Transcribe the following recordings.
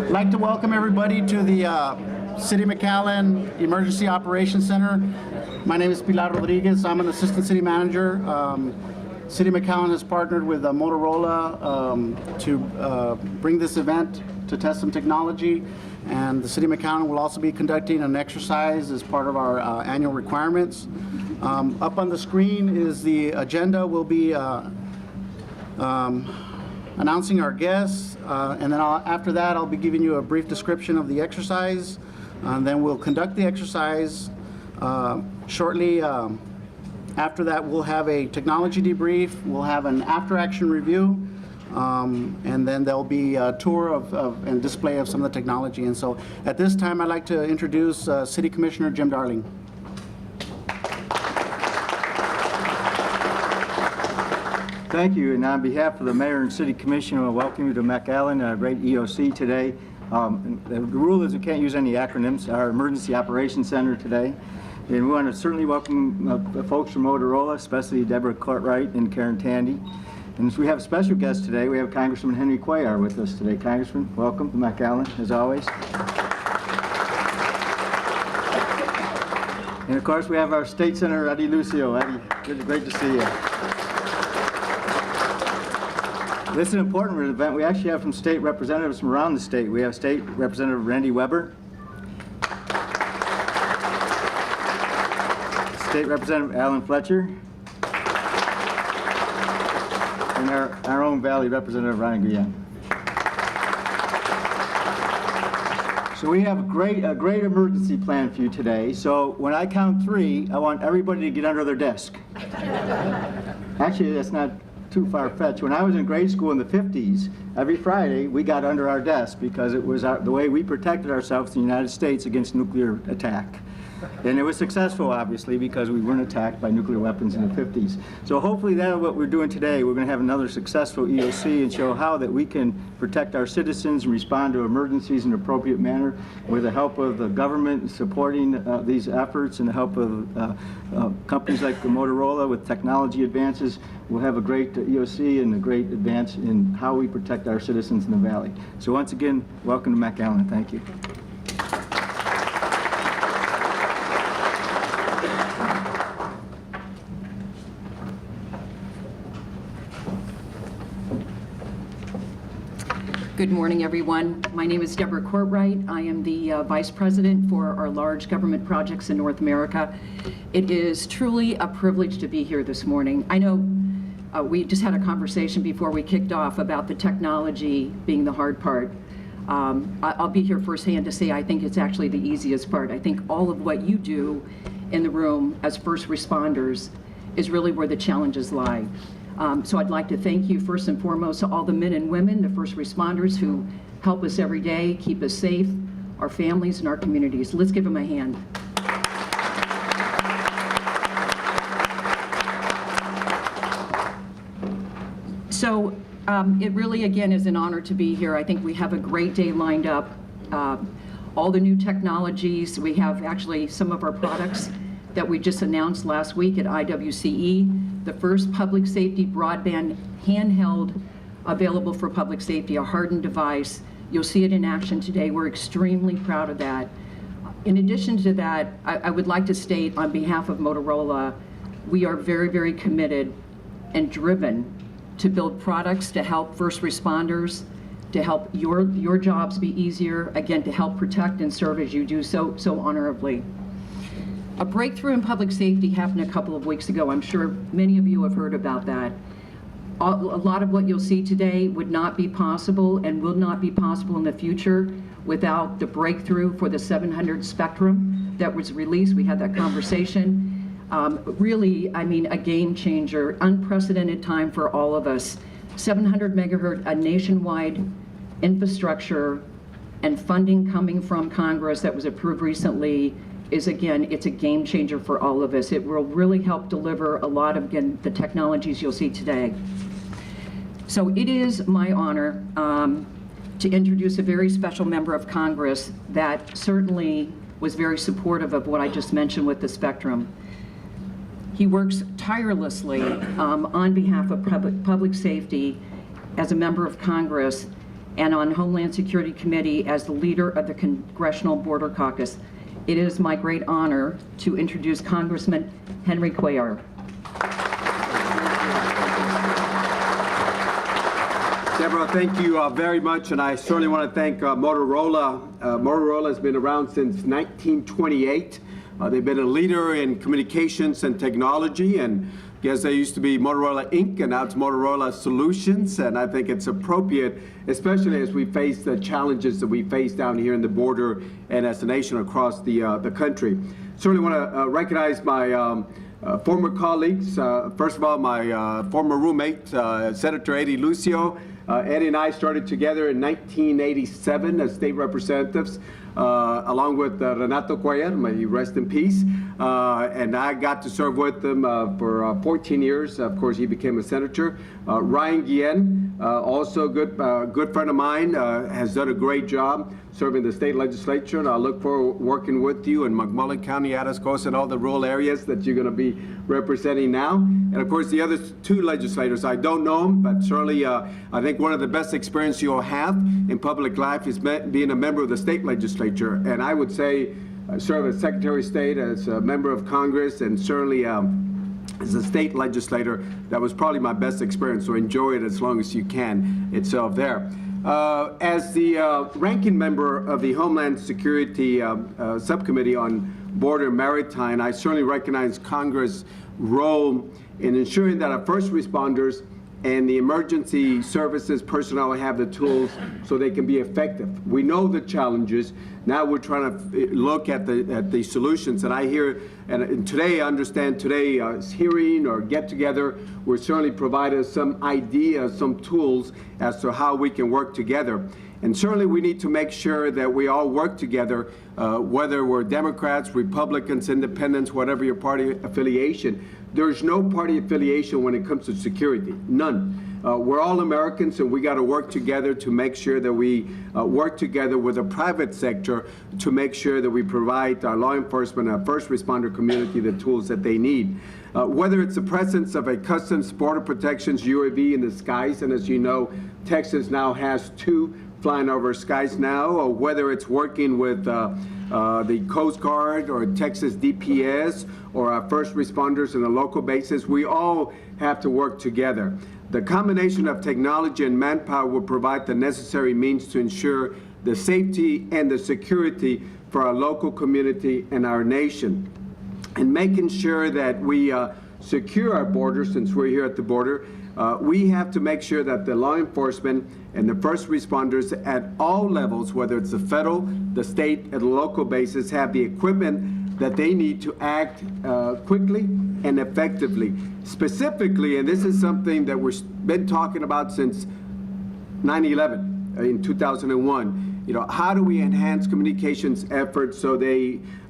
I'd like to welcome everybody to the City of McAllen Emergency Operations Center. My name is Pilar Rodriguez. I'm an assistant city manager. City of McAllen has partnered with Motorola to bring this event to test some technology, and the City of McAllen will also be conducting an exercise as part of our annual requirements. Up on the screen is the agenda. We'll be announcing our guests, and then after that I'll be giving you a brief description of the exercise, and then we'll conduct the exercise. Shortly after that we'll have a technology debrief, we'll have an after-action review, and then there'll be a tour and display of some of the technology. And so at this time I'd like to introduce City Commissioner Jim Darling. Thank you, and on behalf of the Mayor and City Commission, I want to welcome you to McAllen, a great EOC today. The rule is we can't use any acronyms, our Emergency Operations Center today. And we want to certainly welcome the folks from Motorola, especially Debora Courtright and Karen Tandy. And we have special guests today. We have Congressman Henry Cuellar with us today. Congressman, welcome to McAllen, as always. And of course, we have our State Senator, Eddie Lucio. Eddie, great to see you. This is an important event. We actually have some state representatives from around the state. We have State Representative Randy Weber, State Representative Alan Fletcher, and our own Valley Representative Ryan Guillen. So we have a great emergency plan for you today. So when I count 3, I want everybody to get under their desk. Actually, that's not too far-fetched. When I was in grade school in the 50s, every Friday we got under our desk because it was the way we protected ourselves in the United States against nuclear attack. And it was successful, obviously, because we weren't attacked by nuclear weapons in the 50s. So hopefully that's what we're doing today. We're going to have another successful EOC and show how that we can protect our citizens and respond to emergencies in an appropriate manner with the help of the government supporting these efforts and the help of companies like Motorola with technology advances. We'll have a great EOC and a great advance in how we protect our citizens in the Valley. So once again, welcome to McAllen. Thank you. Good morning, everyone. My name is Debora Courtright. I am the Vice President for our large government projects in North America. It is truly a privilege to be here this morning. I know we just had a conversation before we kicked off about the technology being the hard part. I'll be here firsthand to say I think it's actually the easiest part. I think all of what you do in the room as first responders is really where the challenges lie. So I'd like to thank you first and foremost to all the men and women, the first responders who help us every day, keep us safe, our families and our communities. Let's give them a hand. So it really, again, is an honor to be here. I think we have a great day lined up. All the new technologies, we have actually some of our products that we just announced last week at IWCE. The first public safety broadband handheld available for public safety, a hardened device. You'll see it in action today. We're extremely proud of that. In addition to that, I would like to state on behalf of Motorola, we are very, very committed and driven to build products to help first responders, to help your jobs be easier, again, to help protect and serve as you do so honorably. A breakthrough in public safety happened a couple of weeks ago. I'm sure many of you have heard about that. A lot of what you'll see today would not be possible and will not be possible in the future without the breakthrough for the 700 spectrum that was released. We had that conversation. Really, I mean, a game changer, unprecedented time for all of us. 700 megahertz, a nationwide infrastructure and funding coming from Congress that was approved recently is, again, it's a game changer for all of us. It will really help deliver a lot of, again, the technologies you'll see today. So it is my honor to introduce a very special member of Congress that certainly was very supportive of what I just mentioned with the spectrum. He works tirelessly on behalf of public safety as a member of Congress, and on Homeland Security Committee as the leader of the Congressional Border Caucus. It is my great honor to introduce Congressman Henry Cuellar. Debora, thank you very much, and I certainly want to thank Motorola. Motorola has been around since 1928. They've been a leader in communications and technology, and I guess they used to be Motorola Inc., and now it's Motorola Solutions, and I think it's appropriate, especially as we face the challenges that we face down here in the border and as a nation across the country. Certainly want to recognize my former colleagues. First of all, my former roommate, Senator Eddie Lucio. Eddie and I started together in 1987 as state representatives, along with Renato Cuellar, may he rest in peace. And I got to serve with him for 14 years. Of course, he became a senator. Ryan Guillen, also a good friend of mine, has done a great job serving the state legislature, and I look forward to working with you in McMullen County, Atascosa, and all the rural areas that you're going to be representing now. And of course, the other two legislators, I don't know them, but certainly I think one of the best experiences you'll have in public life is being a member of the state legislature. And I would say I serve as Secretary of State, as a member of Congress, and certainly as a state legislator, that was probably my best experience, so enjoy it as long as you can itself there. As the ranking member of the Homeland Security Subcommittee on Border and Maritime, I certainly recognize Congress' role in ensuring that our first responders and the emergency services personnel have the tools so they can be effective. We know the challenges. Now we're trying to look at the solutions. And I hear, and today, I understand today's hearing or get together, we're certainly providing some ideas, some tools as to how we can work together. And certainly we need to make sure that we all work together, whether we're Democrats, Republicans, Independents, whatever your party affiliation. There's no party affiliation when it comes to security, none. We're all Americans, and we got to work together to make sure that we work together with the private sector to make sure that we provide our law enforcement, our first responder community the tools that they need. Whether it's the presence of a Customs Border Protection's UAV in the skies, and as you know, Texas now has 2 flying over skies now, or whether it's working with the Coast Guard or Texas DPS or our first responders on a local basis, we all have to work together. The combination of technology and manpower will provide the necessary means to ensure the safety and the security for our local community and our nation. And making sure that we secure our borders, since we're here at the border, we have to make sure that the law enforcement and the first responders at all levels, whether it's the federal, the state, and the local basis, have the equipment that they need to act quickly and effectively. Specifically, and this is something that we've been talking about since 9/11 in 2001, how do we enhance communications efforts so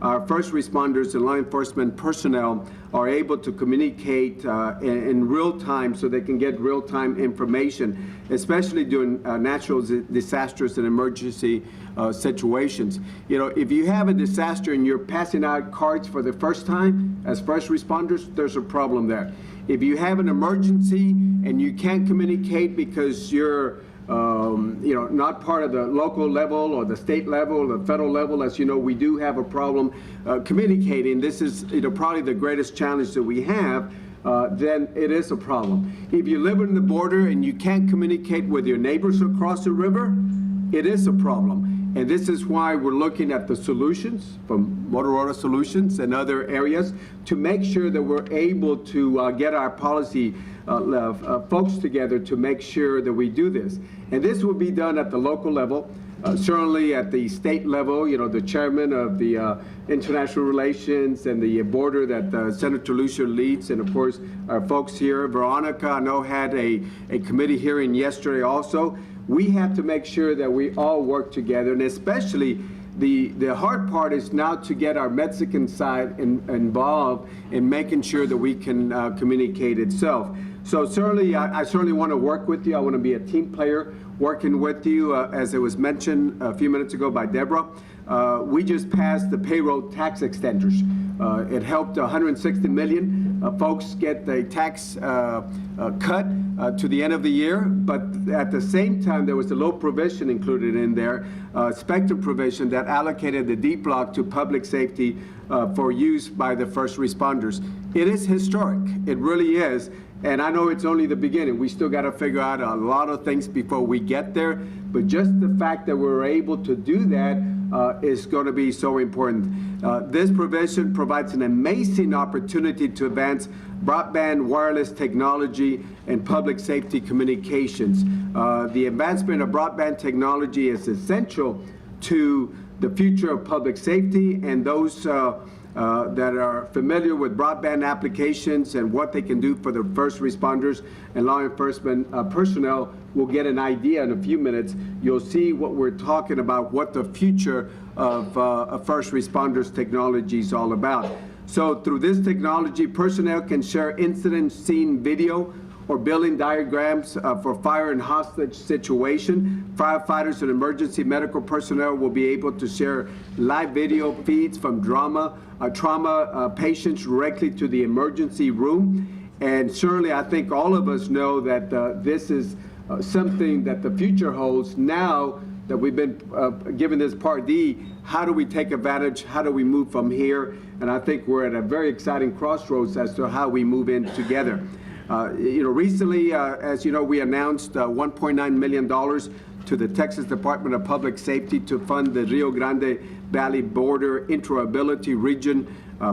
our first responders and law enforcement personnel are able to communicate in real time so they can get real-time information, especially during natural disasters and emergency situations. If you have a disaster and you're passing out cards for the first time as first responders, there's a problem there. If you have an emergency and you can't communicate because you're not part of the local level or the state level or the federal level, as you know, we do have a problem communicating. This is probably the greatest challenge that we have. Then it is a problem. If you live on the border and you can't communicate with your neighbors across the river, it is a problem. And this is why we're looking at the solutions from Motorola Solutions and other areas to make sure that we're able to get our policy folks together to make sure that we do this. And this will be done at the local level, certainly at the state level, the chairman of the international relations and the border that Senator Lucio leads, and of course our folks here. Veronica, I know, had a committee hearing yesterday also. We have to make sure that we all work together, and especially the hard part is now to get our Mexican side involved in making sure that we can communicate itself. So certainly, I certainly want to work with you. I want to be a team player working with you. As it was mentioned a few minutes ago by Debora, we just passed the payroll tax extenders. It helped 160 million folks get the tax cut to the end of the year, but at the same time, there was a low provision included in there, spectrum provision that allocated the D block to public safety for use by the first responders. It is historic. It really is. And I know it's only the beginning. We still got to figure out a lot of things before we get there. But just the fact that we're able to do that is going to be so important. This provision provides an amazing opportunity to advance broadband wireless technology and public safety communications. The advancement of broadband technology is essential to the future of public safety, and those that are familiar with broadband applications and what they can do for the first responders and law enforcement personnel will get an idea in a few minutes. You'll see what we're talking about, what the future of first responders technology is all about. So through this technology, personnel can share incident scene video or billing diagrams for fire and hostage situation. Firefighters and emergency medical personnel will be able to share live video feeds from trauma patients directly to the emergency room. And certainly I think all of us know that this is something that the future holds. Now that we've been given this Part D, how do we take advantage? How do we move from here? And I think we're at a very exciting crossroads as to how we move in together. Recently, as you know, we announced $1.9 million to the Texas Department of Public Safety to fund the Rio Grande Valley Border Interoperability Region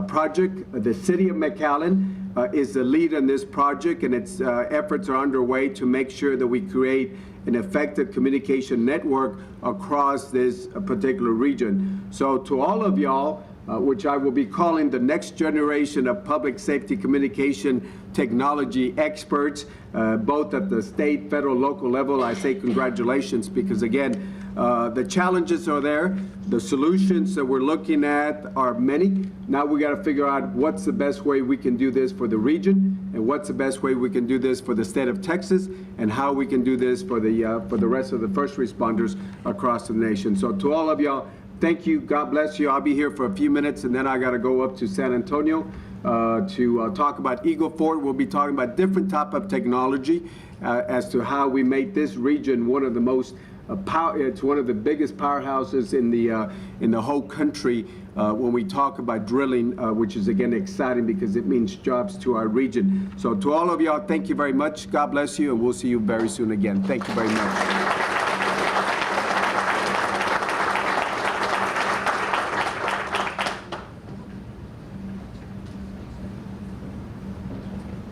project. The City of McAllen is the lead in this project, and its efforts are underway to make sure that we create an effective communication network across this particular region. So to all of y'all, which I will be calling the next generation of public safety communication technology experts, both at the state, federal, local level, I say congratulations, because again, the challenges are there. The solutions that we're looking at are many. Now we got to figure out what's the best way we can do this for the region, and what's the best way we can do this for the state of Texas, and how we can do this for the rest of the first responders across the nation. So to all of y'all, thank you. God bless you. I'll be here for a few minutes, and then I got to go up to San Antonio to talk about Eagle Ford. We'll be talking about different type of technology as to how we make this region one of the most it's one of the biggest powerhouses in the whole country when we talk about drilling, which is again exciting because it means jobs to our region. So to all of y'all, thank you very much. God bless you, and we'll see you very soon again. Thank you very much.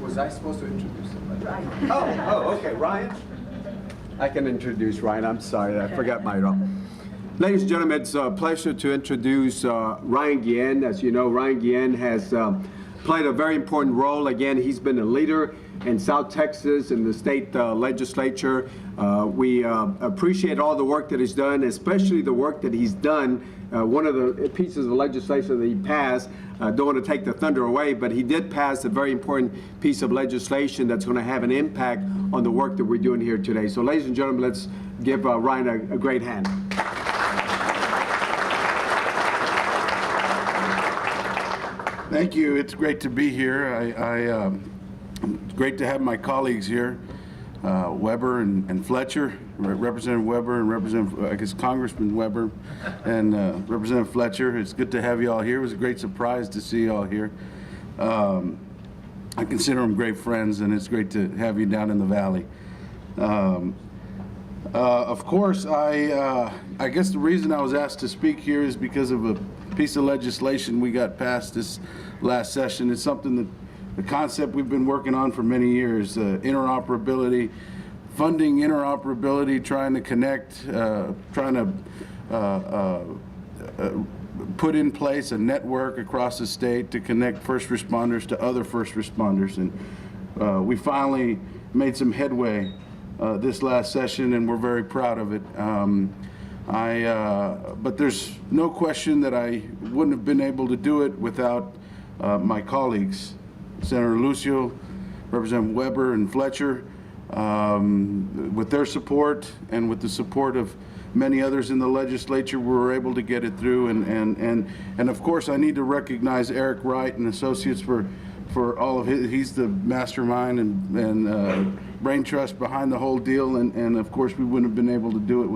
Was I supposed to introduce somebody? Ryan. Oh, okay, Ryan. I can introduce Ryan. I'm sorry, I forgot my role. Ladies and gentlemen, it's a pleasure to introduce Ryan Guillen. As you know, Ryan Guillen has played a very important role. Again, he's been a leader in South Texas in the state legislature. We appreciate all the work that he's done, especially the work that he's done. One of the pieces of legislation that he passed, don't want to take the thunder away, but he did pass a very important piece of legislation that's going to have an impact on the work that we're doing here today. So ladies and gentlemen, let's give Ryan a great hand. Thank you. It's great to be here. It's great to have my colleagues here, Weber and Fletcher, Representative Weber and I guess Congressman Weber and Representative Fletcher. It's good to have you all here. It was a great surprise to see you all here. I consider them great friends, and it's great to have you down in the valley. Of course, I guess the reason I was asked to speak here is because of a piece of legislation we got passed this last session. It's something that the concept we've been working on for many years, interoperability, funding interoperability, trying to connect, trying to put in place a network across the state to connect first responders to other first responders. And we finally made some headway this last session, and we're very proud of it. But there's no question that I wouldn't have been able to do it without my colleagues, Senator Lucio, Representative Weber, and Fletcher. With their support and with the support of many others in the legislature, we were able to get it through. And of course, I need to recognize Eric Wright and Associates for for all of his. He's the mastermind and brain trust behind the whole deal, and of course we wouldn't have been able to do it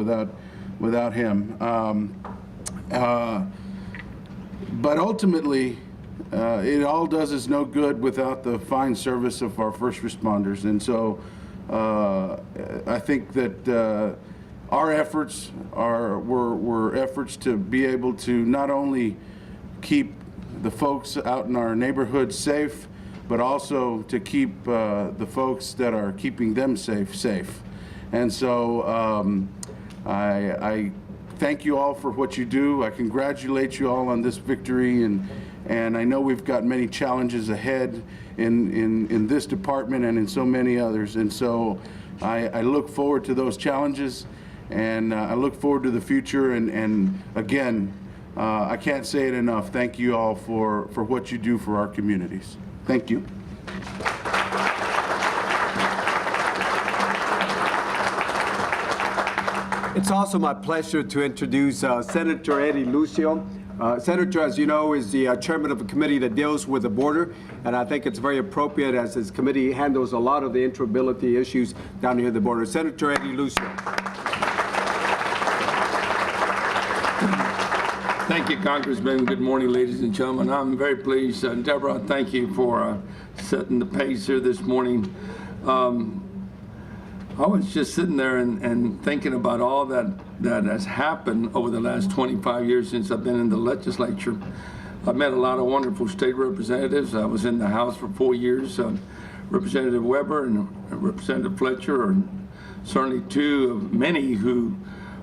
without him. But ultimately, it all does us no good without the fine service of our first responders. And so I think that our efforts were efforts to be able to not only keep the folks out in our neighborhoods safe, but also to keep the folks that are keeping them safe. And so I thank you all for what you do. I congratulate you all on this victory, and I know we've got many challenges ahead in this department and in so many others. And so I look forward to those challenges, and I look forward to the future. And again, I can't say it enough. Thank you all for what you do for our communities. Thank you. It's also my pleasure to introduce Senator Eddie Lucio. Senator, as you know, is the chairman of a committee that deals with the border, and I think it's very appropriate as this committee handles a lot of the interoperability issues down here at the border. Senator Eddie Lucio. Thank you, Congressman. Good morning, ladies and gentlemen. I'm very pleased. Debora, thank you for setting the pace here this morning. I was just sitting there and thinking about all that has happened over the last 25 years since I've been in the legislature. I've met a lot of wonderful state representatives. I was in the House for 4 years. Representative Weber and Representative Fletcher are certainly two of many who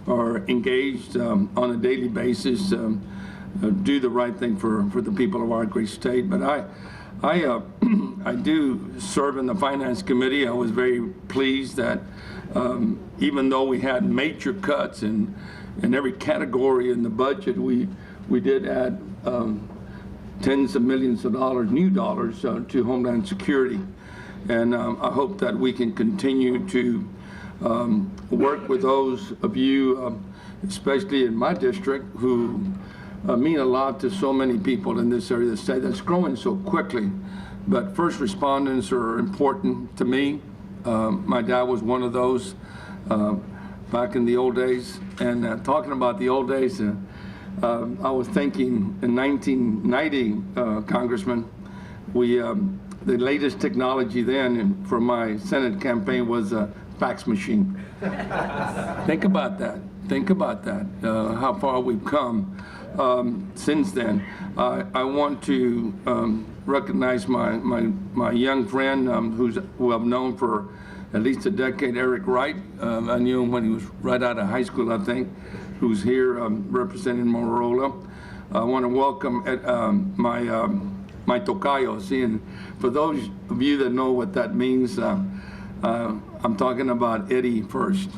are engaged on a daily basis, do the right thing for the people of our great state. But I do serve in the Finance Committee. I was very pleased that even though we had major cuts in every category in the budget, we did add tens of millions of dollars, new dollars, to Homeland Security. And I hope that we can continue to work with those of you, especially in my district, who mean a lot to so many people in this area of the state that's growing so quickly. But first responders are important to me. My dad was one of those back in the old days. And talking about the old days, I was thinking in 1990, Congressman, the latest technology then for my Senate campaign was a fax machine. Think about that. Think about that, how far we've come since then. I want to recognize my young friend who I've known for at least a decade, Eric Wright. I knew him when he was right out of high school, I think, who's here representing Motorola. I want to welcome my tocayo. See, and for those of you that know what that means, I'm talking about Eddie first,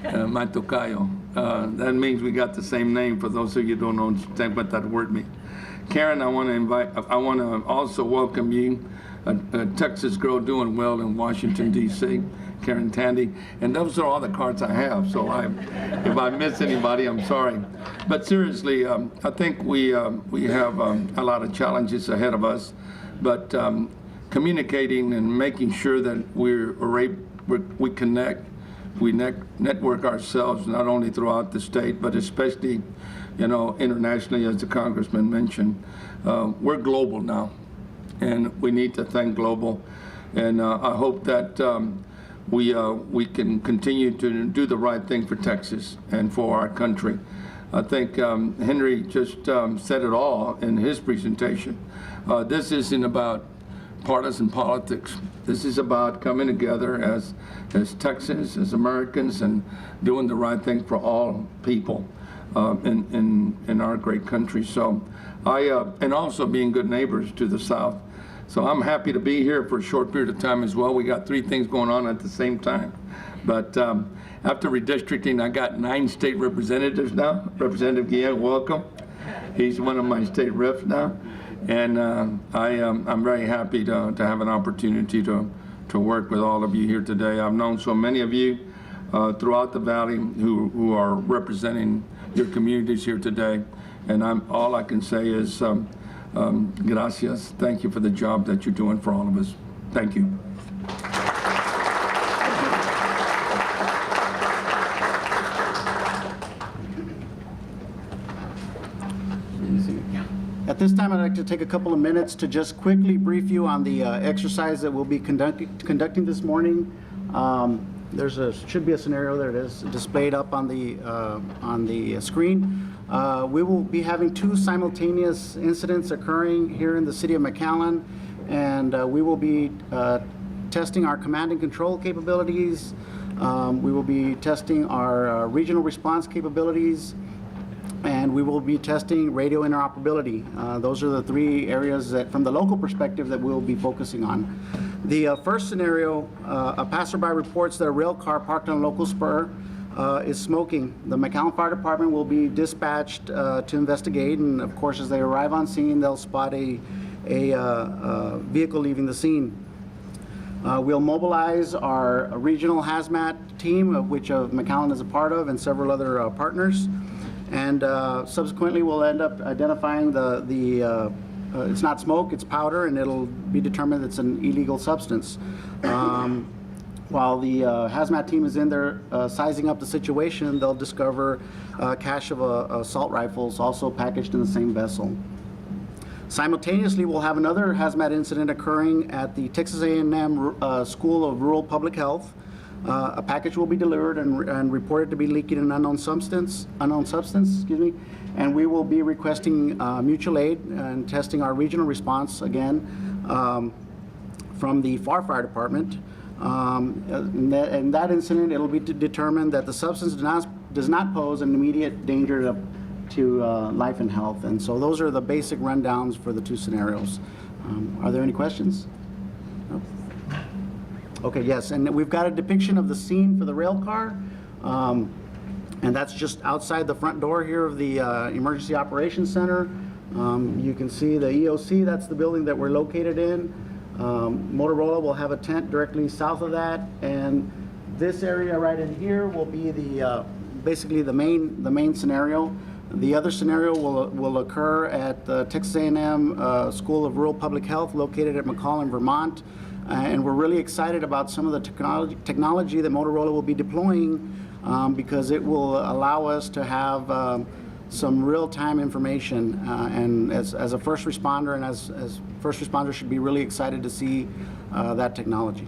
my tocayo. That means we got the same name, for those of you who don't understand what that word means. Karen, I want to also welcome you, a Texas girl doing well in Washington, D.C., Karen Tandy. And those are all the cards I have, so if I miss anybody, I'm sorry. But seriously, I think we have a lot of challenges ahead of us, but communicating and making sure that we connect, we network ourselves not only throughout the state, but especially, internationally, as the Congressman mentioned. We're global now, and we need to think global. And I hope that we can continue to do the right thing for Texas and for our country. I think Henry just said it all in his presentation. This isn't about partisan politics. This is about coming together as Texans, as Americans, and doing the right thing for all people in our great country. So and also being good neighbors to the South. So I'm happy to be here for a short period of time as well. We got 3 things going on at the same time. But after redistricting, I got 9 state representatives now. Representative Guillen, welcome. He's one of my state reps now. And I'm very happy to have an opportunity to work with all of you here today. I've known so many of you throughout the valley who are representing your communities here today. And all I can say is Gracias. Thank you for the job that you're doing for all of us. Thank you. At this time, I'd like to take a couple of minutes to just quickly brief you on the exercise that we'll be conducting this morning. Should be a scenario, there it is, displayed up on the screen. We will be having 2 simultaneous incidents occurring here in the city of McAllen, and we will be testing our command and control capabilities. We will be testing our regional response capabilities, and we will be testing radio interoperability. Those are the 3 areas that, from the local perspective, that we'll be focusing on. The first scenario, a passerby reports that a rail car parked on a local spur is smoking. The McAllen Fire Department will be dispatched to investigate, and of course, as they arrive on scene, they'll spot a vehicle leaving the scene. We'll mobilize our regional hazmat team, of which McAllen is a part of, and several other partners. And subsequently, we'll end up identifying it's not smoke, it's powder, and it'll be determined it's an illegal substance. While the hazmat team is in there sizing up the situation, they'll discover a cache of assault rifles also packaged in the same vessel. Simultaneously, we'll have another hazmat incident occurring at the Texas A&M School of Rural Public Health. A package will be delivered and reported to be leaking an unknown substance, and we will be requesting mutual aid and testing our regional response again from the FAR Fire Department. In that incident, it'll be determined that the substance does not pose an immediate danger to life and health. And so those are the basic rundowns for the 2 scenarios. Are there any questions? No? Okay, yes, and we've got a depiction of the scene for the rail car, and that's just outside the front door here of the Emergency Operations Center. You can see the EOC, that's the building that we're located in. Motorola will have a tent directly south of that, and this area right in here will be basically the main scenario. The other scenario will occur at the Texas A&M School of Rural Public Health, located at McAllen, Vermont. And we're really excited about some of the technology that Motorola will be deploying because it will allow us to have some real-time information. And as a first responder, and as first responders should be really excited to see that technology.